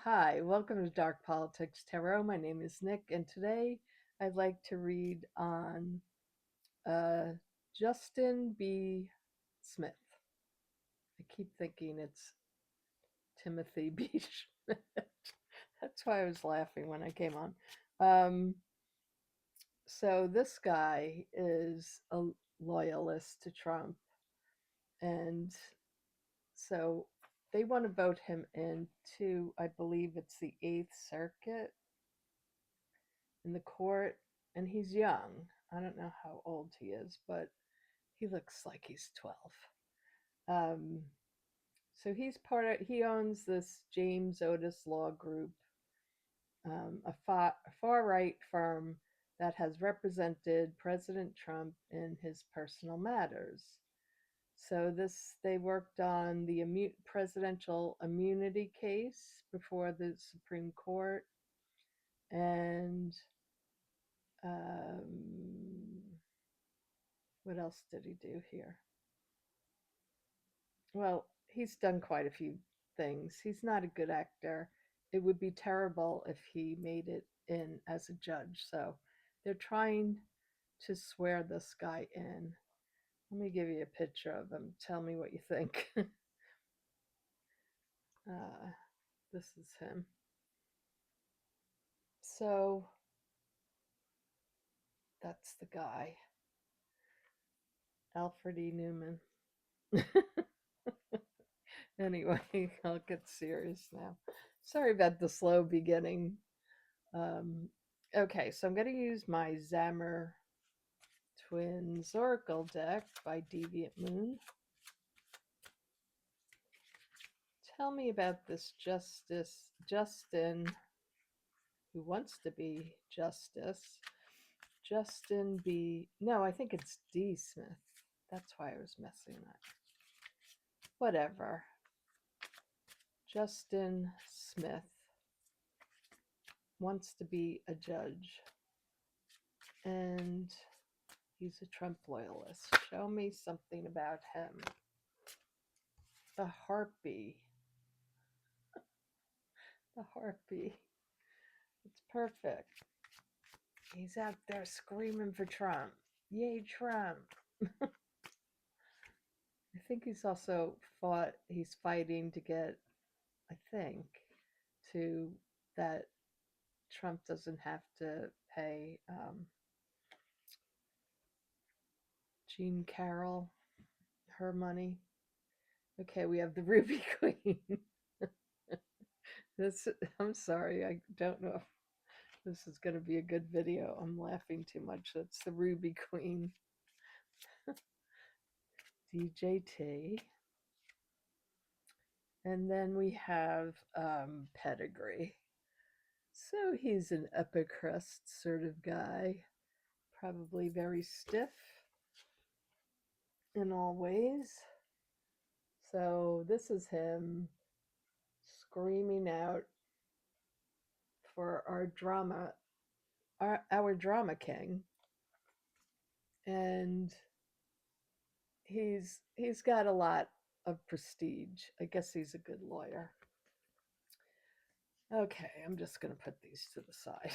Hi, welcome to Dark Politics Tarot. My name is Nick, and today I'd like to read on uh, Justin B. Smith. I keep thinking it's Timothy B. Schmidt. That's why I was laughing when I came on. Um, so, this guy is a loyalist to Trump, and so they want to vote him into, I believe it's the Eighth Circuit in the court, and he's young. I don't know how old he is, but he looks like he's 12. Um, so he owns this James Otis Law Group, a far right firm that has represented President Trump in his personal matters. So they worked on the presidential immunity case before the Supreme Court, and um, what else did he do here? Well, he's done quite a few things. He's not a good actor. It would be terrible if he made it in as a judge. So they're trying to swear this guy in. Let me give you a picture of him. Tell me what you think. uh, this is him. So that's the guy, Alfred E. Newman. Anyway, I'll get serious now. Sorry about the slow beginning. Um, okay, so I'm going to use my Zammer Twins Oracle deck by Deviant Moon. Tell me about this Justin, who wants to be Justice. Justin B. No, I think it's D. Smith. That's why I was messing up. Whatever. Justin Smith wants to be a judge. And he's a Trump loyalist. Show me something about him. The harpy. The harpy. It's perfect. He's out there screaming for Trump. Yay, Trump. I think he's fighting to get, I think, to that Trump doesn't have to pay Jean Carroll her money. Okay, we have the Ruby Queen. This, I'm sorry, I don't know if this is going to be a good video. I'm laughing too much. That's the Ruby Queen. DJT. And then we have Pedigree. So he's an epicrust sort of guy, probably very stiff in all ways. So this is him screaming out for our drama king, and he's got a lot of prestige. I guess he's a good lawyer. Okay, I'm just going to put these to the side.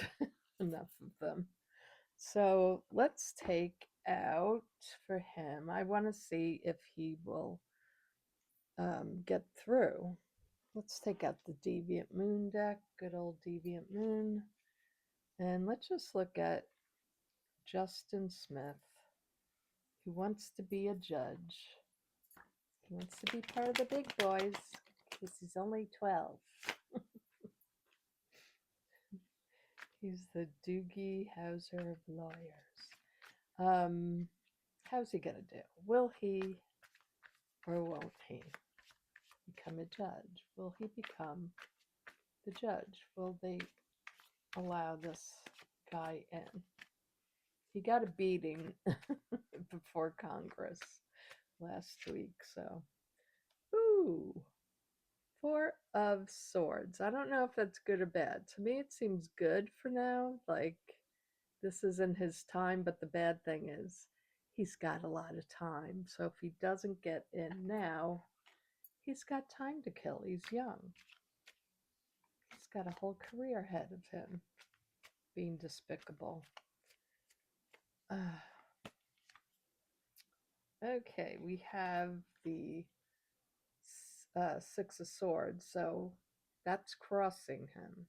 Enough of them. So let's take out for him. I want to see if he will get through. Let's take out the Deviant Moon deck, good old Deviant Moon. And let's just look at Justin Smith, who wants to be a judge. He wants to be part of the big boys because he's only 12. He's the Doogie Howser of lawyers. How's he going to do? Will he or won't he become a judge? Will he become the judge? Will they allow this guy in? He got a beating before Congress last week, so. Ooh, Four of Swords. I don't know if that's good or bad. To me, it seems good for now. Like, this isn't his time, but the bad thing is he's got a lot of time. So if he doesn't get in now, he's got time to kill. He's young. got a whole career ahead of him being despicable. Okay, we have the Six of Swords, so that's crossing him.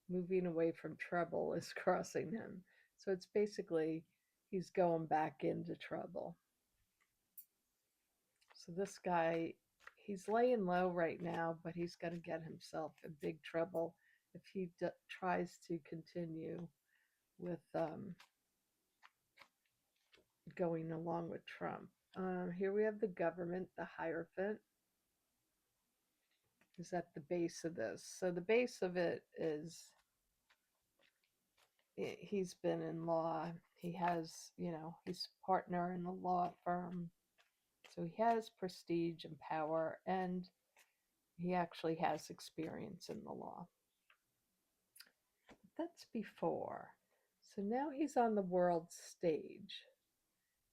Moving away from trouble is crossing him. So it's basically he's going back into trouble. So this guy, he's laying low right now, but he's going to get himself in big trouble if he tries to continue with going along with Trump. Here we have the government, the Hierophant is at the base of this. So the base of it is he's been in law. He has, he's partner in a law firm. So he has prestige and power, and he actually has experience in the law. But that's before. So now he's on the world stage.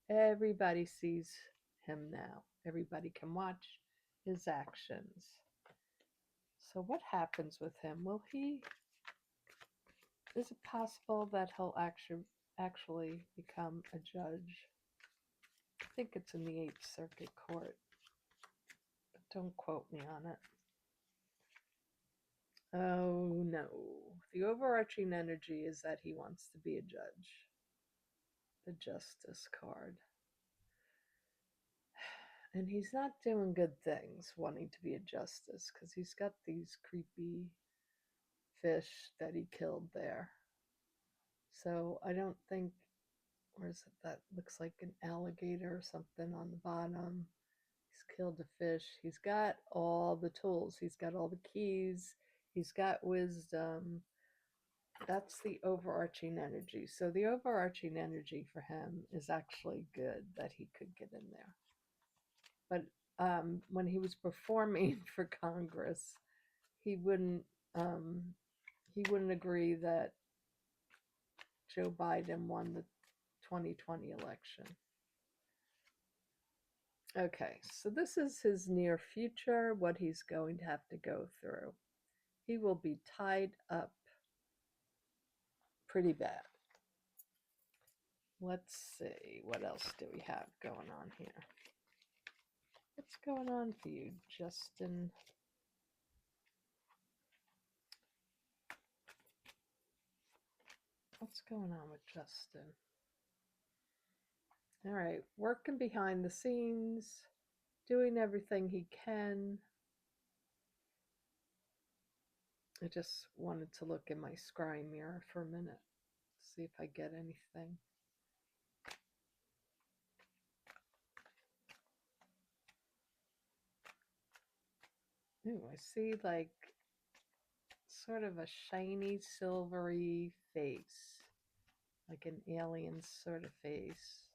Everybody sees him now. Everybody can watch his actions. So what happens with him? Is it possible that he'll actually become a judge? I think it's in the Eighth Circuit Court, but don't quote me on it. Oh no. The overarching energy is that he wants to be a judge. The Justice card. And he's not doing good things wanting to be a justice because he's got these creepy fish that he killed there. So I don't think, where is it? That looks like an alligator or something on the bottom. He's killed a fish. He's got all the tools. He's got all the keys. He's got wisdom. That's the overarching energy. So the overarching energy for him is actually good that he could get in there. But when he was performing for Congress, he wouldn't agree that Joe Biden won the 2020 election. Okay, so this is his near future, what he's going to have to go through. He will be tied up pretty bad. Let's see, what else do we have going on here? What's going on for you, Justin? What's going on with Justin? All right, working behind the scenes, doing everything he can. I just wanted to look in my scry mirror for a minute, see if I get anything. Ooh, I see like sort of a shiny silvery face, like an alien sort of face.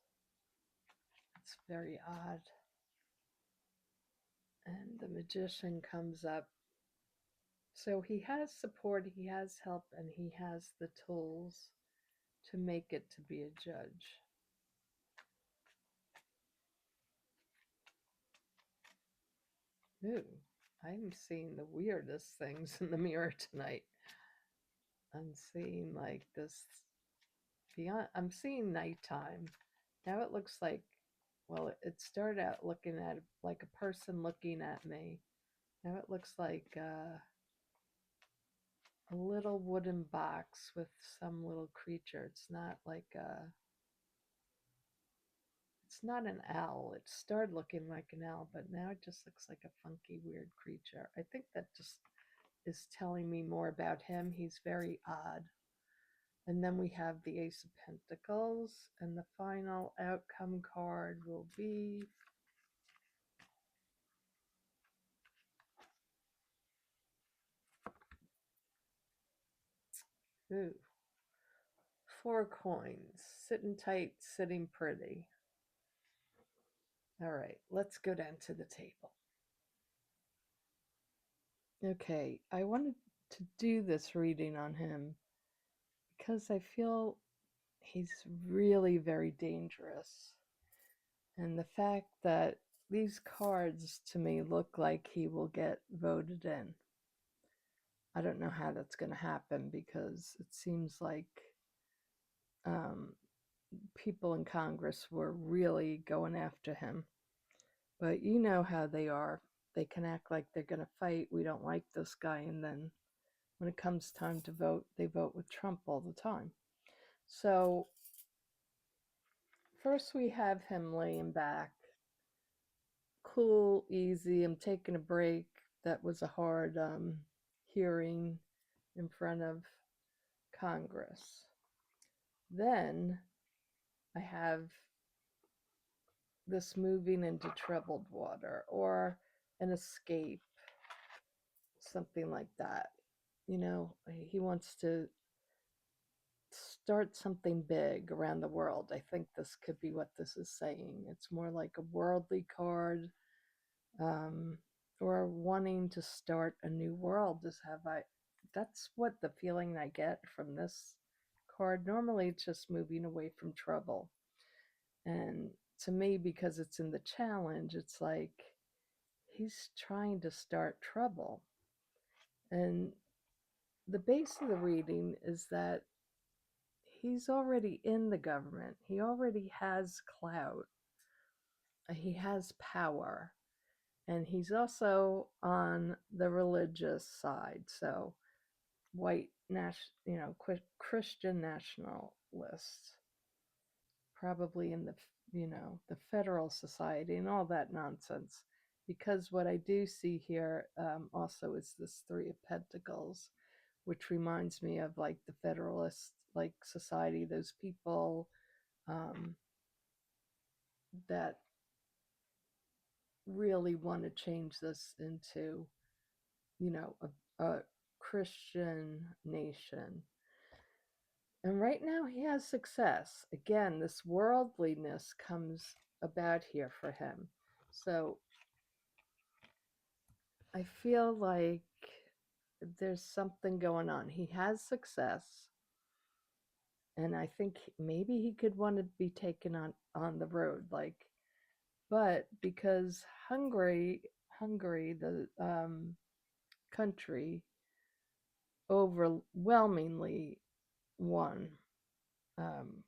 It's very odd. And the magician comes up. So he has support, he has help, and he has the tools to make it to be a judge. Ooh, I'm seeing the weirdest things in the mirror tonight. I'm seeing like this beyond, I'm seeing nighttime. Now it looks like, well, it started out looking at like a person looking at me. Now it looks like a little wooden box with some little creature. It's not like it's not an owl. It started looking like an owl, but now it just looks like a funky, weird creature. I think that just is telling me more about him. He's very odd. And then we have the Ace of Pentacles, and the final outcome card will be ooh, 4 coins. Sitting tight, sitting pretty. All right, let's go down to the table. Okay, I wanted to do this reading on him because I feel he's really very dangerous. And the fact that these cards to me look like he will get voted in. I don't know how that's going to happen because it seems like um, people in Congress were really going after him. But you know how they are. They can act like they're going to fight. We don't like this guy. And then when it comes time to vote, they vote with Trump all the time. So first we have him laying back, cool, easy. I'm taking a break. That was a hard hearing in front of Congress. Then I have this moving into troubled water or an escape, something like that. You know, he wants to start something big around the world. I think this could be what this is saying. It's more like a worldly card, um, or wanting to start a new world. Just have I? That's what the feeling I get from this card. Normally, it's just moving away from trouble, and to me, because it's in the challenge, it's like he's trying to start trouble. And the base of the reading is that he's already in the government. He already has clout. He has power. And he's also on the religious side. So white, Christian nationalists, probably in the federal society and all that nonsense. Because what I do see here also is this Three of Pentacles, which reminds me of like the Federalist like society, those people um, that really want to change this into, a Christian nation. And right now he has success. Again, this worldliness comes about here for him. So I feel like there's something going on. He has success. And I think maybe he could want to be taken on the road, like, but because Hungary, the country, overwhelmingly won. Um,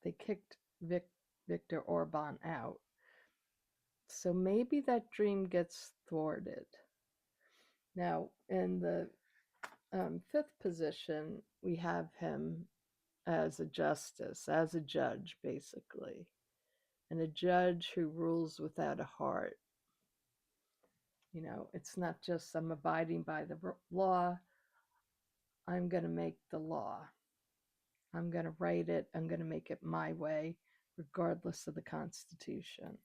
they kicked Viktor Orban out. So maybe that dream gets thwarted. Now, in the fifth position, we have him as a justice, as a judge, basically, and a judge who rules without a heart. It's not just I'm abiding by the law, I'm going to make the law. I'm going to write it, I'm going to make it my way, regardless of the Constitution.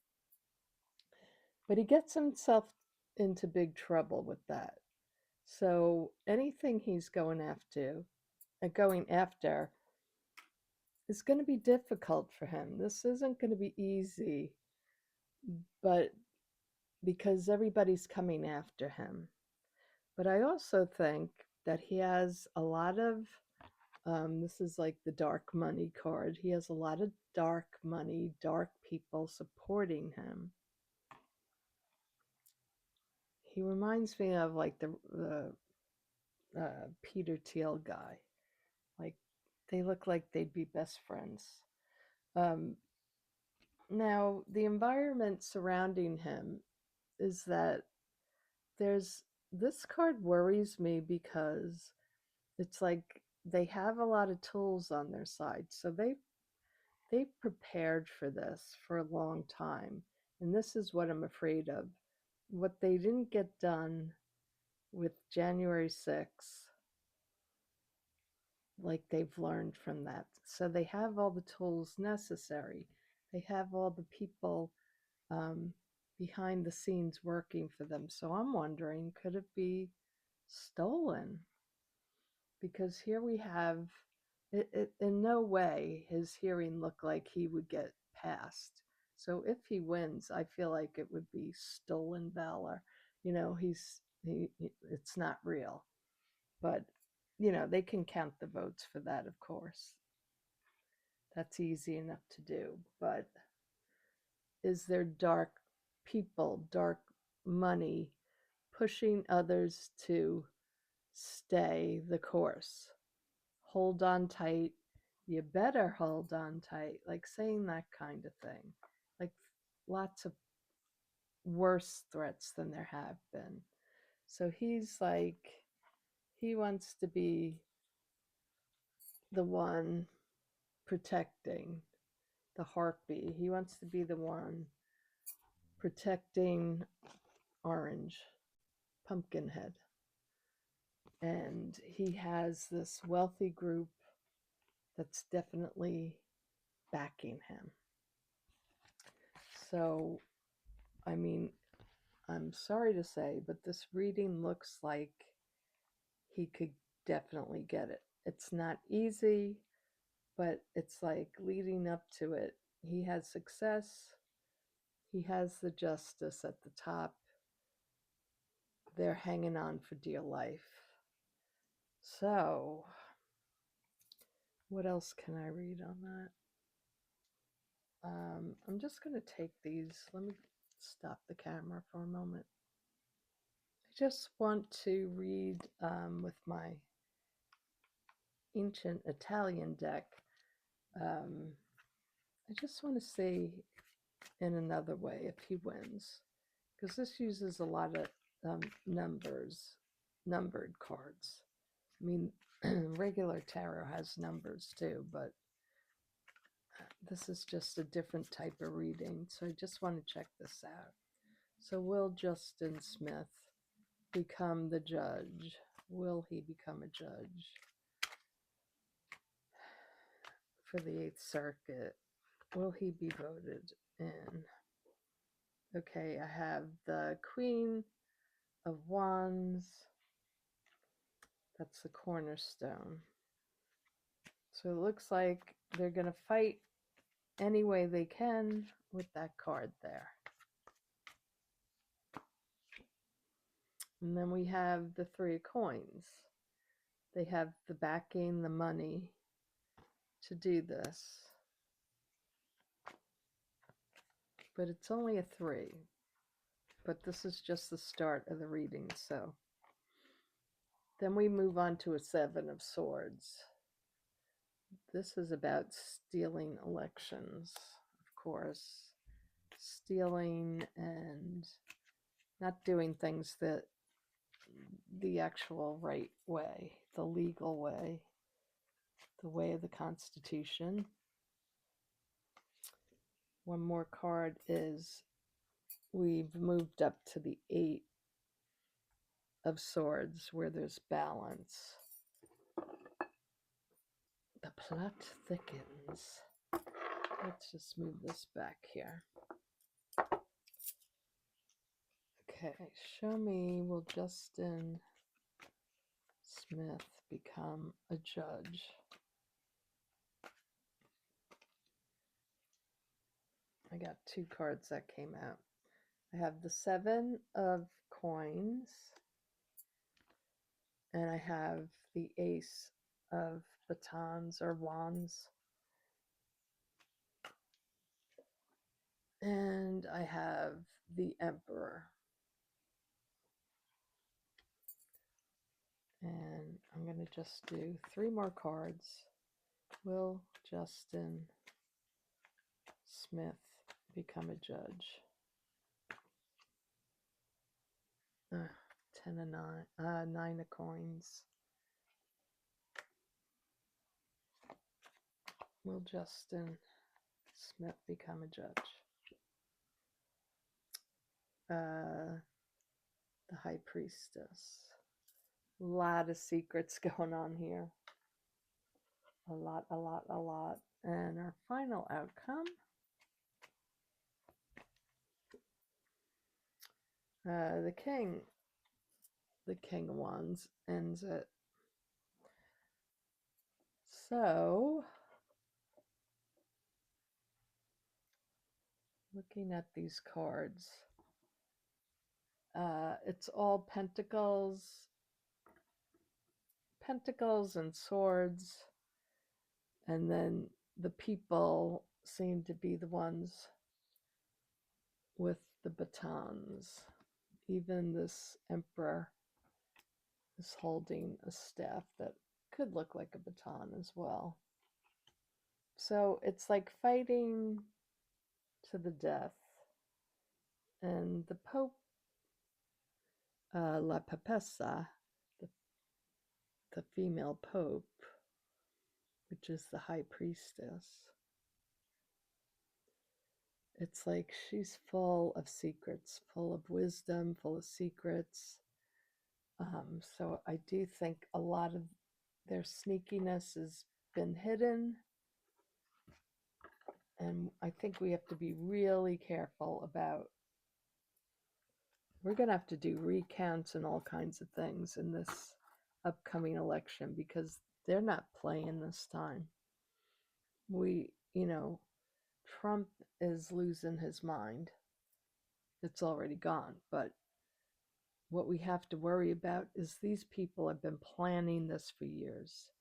But he gets himself into big trouble with that. So anything he's going after is going to be difficult for him. This isn't going to be easy, but because everybody's coming after him. But I also think that he has a lot of, this is like the dark money card. He has a lot of dark money, dark people supporting him. He reminds me of like the Peter Thiel guy. Like they look like they'd be best friends. Um, Now, the environment surrounding him is that there's this card worries me because it's like they have a lot of tools on their side. So they've prepared for this for a long time. And this is what I'm afraid of. What they didn't get done with January 6th, like they've learned from that. So they have all the tools necessary. They have all the people um, behind the scenes working for them. So I'm wondering, could it be stolen? Because here we have, in no way his hearing looked like he would get passed. So if he wins, I feel like it would be stolen valor. It's not real. But, they can count the votes for that, of course. That's easy enough to do. But is there dark people, dark money pushing others to stay the course. Hold on tight. You better hold on tight. Like saying that kind of thing. Like lots of worse threats than there have been. So he's like, he wants to be the one protecting the harpy. He wants to be the one protecting Orange, Pumpkinhead. And he has this wealthy group that's definitely backing him. So, I mean, I'm sorry to say, but this reading looks like he could definitely get it. It's not easy, but it's like leading up to it. He has success. He has the justice at the top. They're hanging on for dear life. So, what else can I read on that? I'm just going to take these. Let me stop the camera for a moment. I just want to read with my ancient Italian deck. I just want to see in another way if he wins, because this uses a lot of numbered cards. I mean, regular tarot has numbers too, but this is just a different type of reading. So I just want to check this out. So will Justin Smith become the judge? Will he become a judge for the 8th Circuit? Will he be voted in? Okay, I have the Queen of Wands. That's the cornerstone. So it looks like they're going to fight any way they can with that card there. And then we have the 3 of coins. They have the backing, the money to do this. But it's only a 3. But this is just the start of the reading, so. Then we move on to a 7 of Swords. This is about stealing elections, of course. Stealing and not doing things the actual right way, the legal way, the way of the Constitution. One more card is we've moved up to the 8 of Swords where there's balance. The plot thickens. Let's just move this back here. Okay, show me, will Justin Smith become a judge? I got 2 cards that came out. I have the 7 of coins, and I have the Ace of batons or wands. And I have the Emperor. And I'm going to just do 3 more cards. Will Justin Smith become a judge? 10 of 9, 9 of coins. Will Justin Smith become a judge? The High Priestess. A lot of secrets going on here. A lot. And our final outcome. The King of Wands ends it. So, looking at these cards, it's all pentacles and swords, and then the people seem to be the ones with the batons. Even this Emperor is holding a staff that could look like a baton as well. So it's like fighting to the death. And the Pope, La Papessa, the female Pope, which is the high priestess, it's like she's full of secrets, full of wisdom, full of secrets. So I do think a lot of their sneakiness has been hidden. And I think we have to be really careful about, we're going to have to do recounts and all kinds of things in this upcoming election because they're not playing this time. Trump is losing his mind. It's already gone. But what we have to worry about is these people have been planning this for years.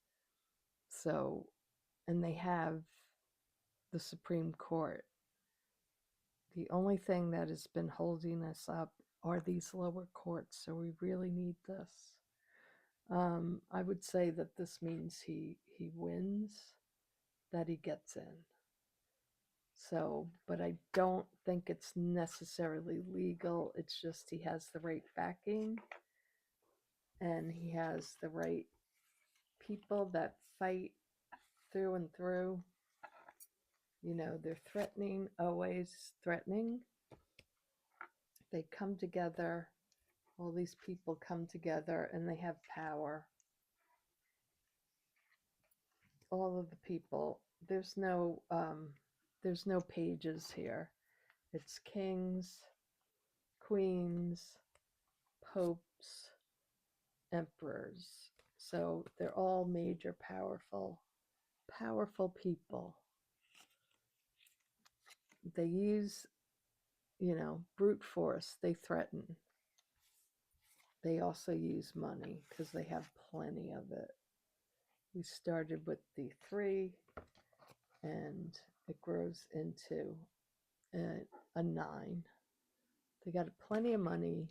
So, and they have the Supreme Court. The only thing that has been holding us up are these lower courts. So we really need this. I would say that this means he wins, that he gets in. So, but I don't think it's necessarily legal. It's just he has the right backing and he has the right people that fight through and through. They're threatening, always threatening. They come together. All these people come together and they have power. All of the people. There's no pages here. It's kings, queens, popes, emperors. So they're all major, powerful people. They use, brute force. They threaten. They also use money because they have plenty of it. We started with the 3 and it grows into a 9. They got plenty of money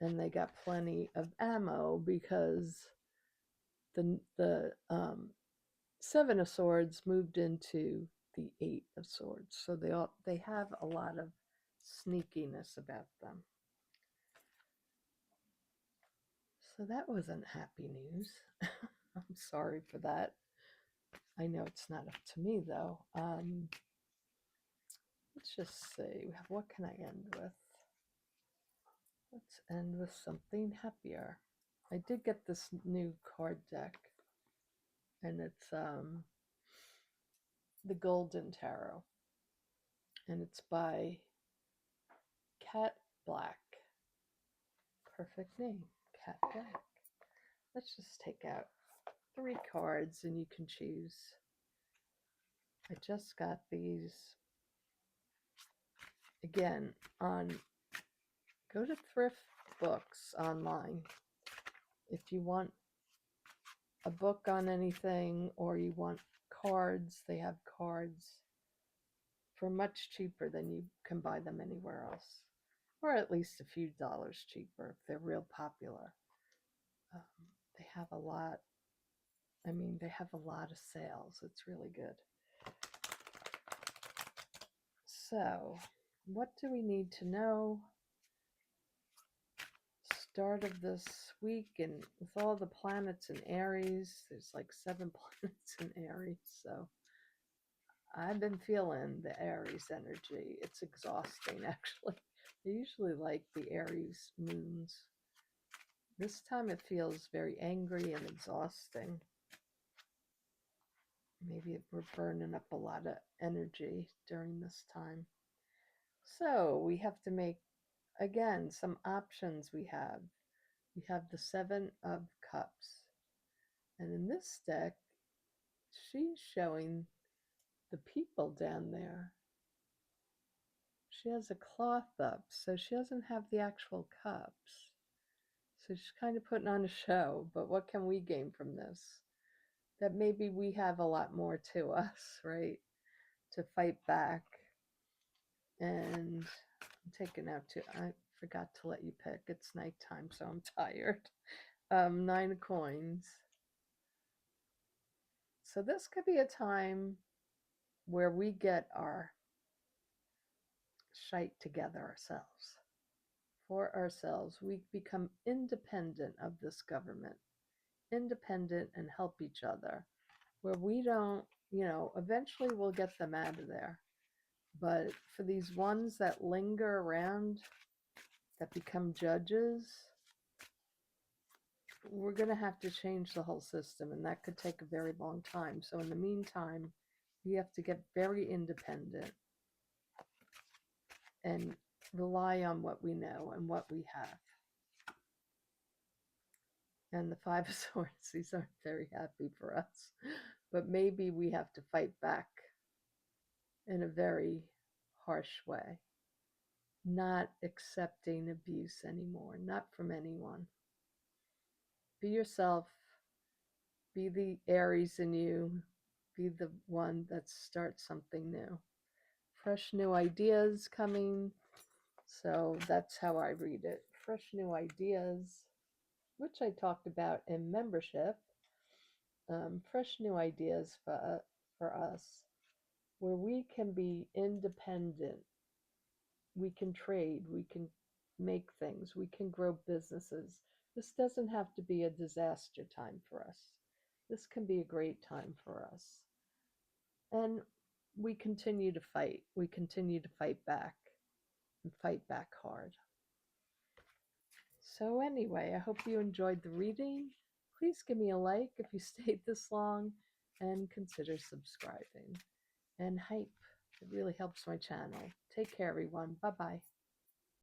and they got plenty of ammo because the 7 of Swords moved into the 8 of Swords. So they have a lot of sneakiness about them. So that wasn't happy news. I'm sorry for that. I know it's not up to me though. Let's just see. What can I end with? Let's end with something happier. I did get this new card deck, and it's the Golden Tarot, and it's by Cat Black. Perfect name, Cat Black. Let's just take out 3 cards, and you can choose. I just got these again go to thrift books online if you want a book on anything or you want cards. They have cards for much cheaper than you can buy them anywhere else, or at least a few dollars cheaper if they're real popular. They have a lot. They have a lot of sales. It's really good. So, what do we need to know? Start of this week, and with all the planets in Aries, there's like 7 planets in Aries, so I've been feeling the Aries energy. It's exhausting, actually. I usually like the Aries moons. This time it feels very angry and exhausting. Maybe we're burning up a lot of energy during this time. So we have to make, again, some options we have. We have the 7 of Cups. And in this deck, she's showing the people down there. She has a cloth up, so she doesn't have the actual cups. So she's kind of putting on a show, but what can we gain from this? That maybe we have a lot more to us, right? To fight back. And I'm taking out Forgot to let you pick. It's nighttime, so I'm tired. 9 of coins. So this could be a time where we get our shite together ourselves. For ourselves, we become independent of this government, independent and help each other, where we don't, eventually we'll get them out of there. But for these ones that linger around, that become judges, we're going to have to change the whole system, and that could take a very long time. So in the meantime, we have to get very independent and rely on what we know and what we have. And the Five of Swords, these aren't very happy for us. But maybe we have to fight back in a very harsh way, not accepting abuse anymore, not from anyone. Be yourself, be the Aries in you, be the one that starts something new. Fresh new ideas coming. So that's how I read it. Fresh new ideas, which I talked about in membership. Fresh new ideas for us, where we can be independent. We can trade, we can make things, we can grow businesses. This doesn't have to be a disaster time for us. This can be a great time for us. And we continue to fight. We continue to fight back and fight back hard. So anyway, I hope you enjoyed the reading. Please give me a like if you stayed this long, and consider subscribing. And hype. It really helps my channel. Take care, everyone. Bye-bye.